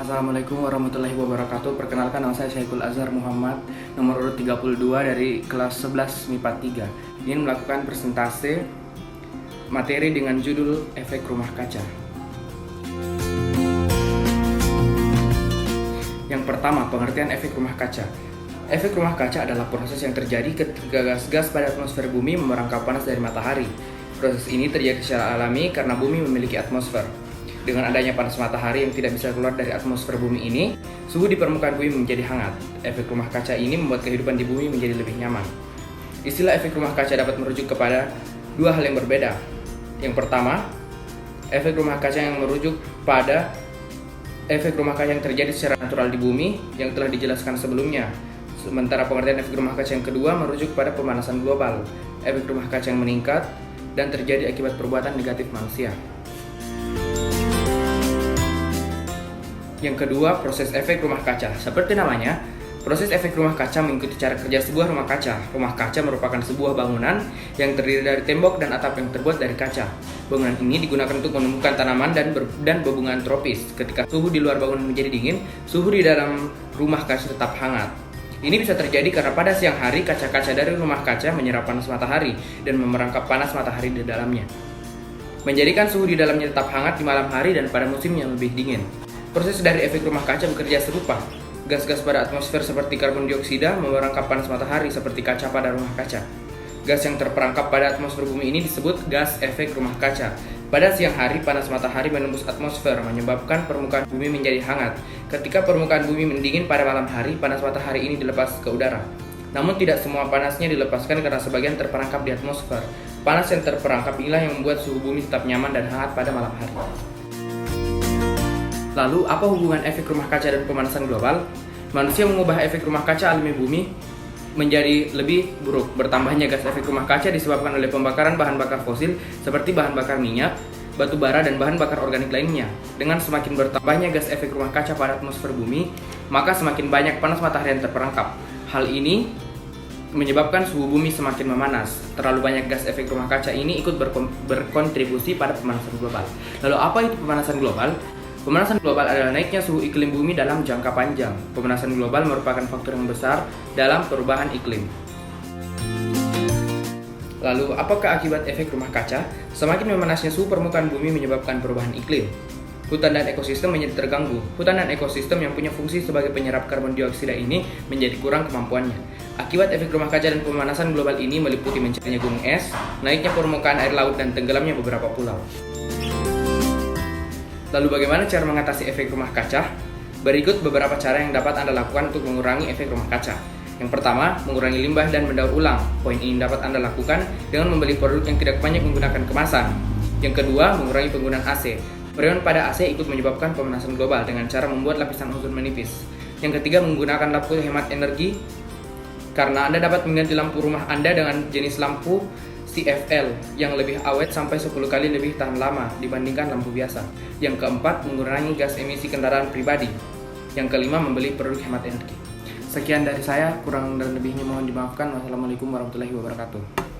Assalamualaikum warahmatullahi wabarakatuh. Perkenalkan, nama saya Syaikul Azhar Muhammad, nomor urut 32 dari kelas 11 MIPA 3. Ingin melakukan presentase materi dengan judul efek rumah kaca. Yang pertama, pengertian efek rumah kaca. Efek rumah kaca adalah proses yang terjadi ketika gas-gas pada atmosfer bumi memerangkap panas dari matahari. Proses ini terjadi secara alami karena bumi memiliki atmosfer. Dengan adanya panas matahari yang tidak bisa keluar dari atmosfer bumi ini, suhu di permukaan bumi menjadi hangat. Efek rumah kaca ini membuat kehidupan di bumi menjadi lebih nyaman. Istilah efek rumah kaca dapat merujuk kepada dua hal yang berbeda. Yang pertama, efek rumah kaca yang merujuk pada efek rumah kaca yang terjadi secara natural di bumi yang telah dijelaskan sebelumnya. Sementara pengertian efek rumah kaca yang kedua merujuk pada pemanasan global, efek rumah kaca yang meningkat dan terjadi akibat perbuatan negatif manusia. Yang kedua, proses efek rumah kaca. Seperti namanya, proses efek rumah kaca mengikuti cara kerja sebuah rumah kaca. Rumah kaca merupakan sebuah bangunan yang terdiri dari tembok dan atap yang terbuat dari kaca. Bangunan ini digunakan untuk menumbuhkan tanaman dan bebungan tropis. Ketika suhu di luar bangunan menjadi dingin, suhu di dalam rumah kaca tetap hangat. Ini bisa terjadi karena pada siang hari kaca-kaca dari rumah kaca menyerap panas matahari dan memerangkap panas matahari di dalamnya, menjadikan suhu di dalamnya tetap hangat di malam hari dan pada musim yang lebih dingin. Proses dari efek rumah kaca bekerja serupa. Gas-gas pada atmosfer seperti karbon dioksida memerangkap panas matahari seperti kaca pada rumah kaca. Gas yang terperangkap pada atmosfer bumi ini disebut gas efek rumah kaca. Pada siang hari, panas matahari menembus atmosfer, menyebabkan permukaan bumi menjadi hangat. Ketika permukaan bumi mendingin pada malam hari, panas matahari ini dilepas ke udara. Namun tidak semua panasnya dilepaskan karena sebagian terperangkap di atmosfer. Panas yang terperangkap inilah yang membuat suhu bumi tetap nyaman dan hangat pada malam hari. Lalu, apa hubungan efek rumah kaca dan pemanasan global? Manusia mengubah efek rumah kaca alami bumi menjadi lebih buruk. Bertambahnya gas efek rumah kaca disebabkan oleh pembakaran bahan bakar fosil seperti bahan bakar minyak, batu bara, dan bahan bakar organik lainnya. Dengan semakin bertambahnya gas efek rumah kaca pada atmosfer bumi, maka semakin banyak panas matahari yang terperangkap. Hal ini menyebabkan suhu bumi semakin memanas. Terlalu banyak gas efek rumah kaca ini ikut berkontribusi pada pemanasan global. Lalu, apa itu pemanasan global? Pemanasan global adalah naiknya suhu iklim bumi dalam jangka panjang. Pemanasan global merupakan faktor yang besar dalam perubahan iklim. Lalu, apakah akibat efek rumah kaca? Semakin memanasnya suhu permukaan bumi menyebabkan perubahan iklim. Hutan dan ekosistem menjadi terganggu. Hutan dan ekosistem yang punya fungsi sebagai penyerap karbon dioksida ini menjadi kurang kemampuannya. Akibat efek rumah kaca dan pemanasan global ini meliputi mencarinya gunung es, naiknya permukaan air laut, dan tenggelamnya beberapa pulau. Lalu, bagaimana cara mengatasi efek rumah kaca? Berikut beberapa cara yang dapat Anda lakukan untuk mengurangi efek rumah kaca. Yang pertama, mengurangi limbah dan mendaur ulang. Poin ini dapat Anda lakukan dengan membeli produk yang tidak banyak menggunakan kemasan. Yang kedua, mengurangi penggunaan AC. Freon pada AC ikut menyebabkan pemanasan global dengan cara membuat lapisan ozon menipis. Yang ketiga, menggunakan lampu hemat energi. Karena Anda dapat mengganti lampu rumah Anda dengan jenis lampu CFL yang lebih awet sampai 10 kali lebih tahan lama dibandingkan lampu biasa. Yang keempat, mengurangi gas emisi kendaraan pribadi. Yang kelima, membeli produk hemat energi. Sekian dari saya, kurang dan lebihnya mohon dimaafkan. Wassalamualaikum warahmatullahi wabarakatuh.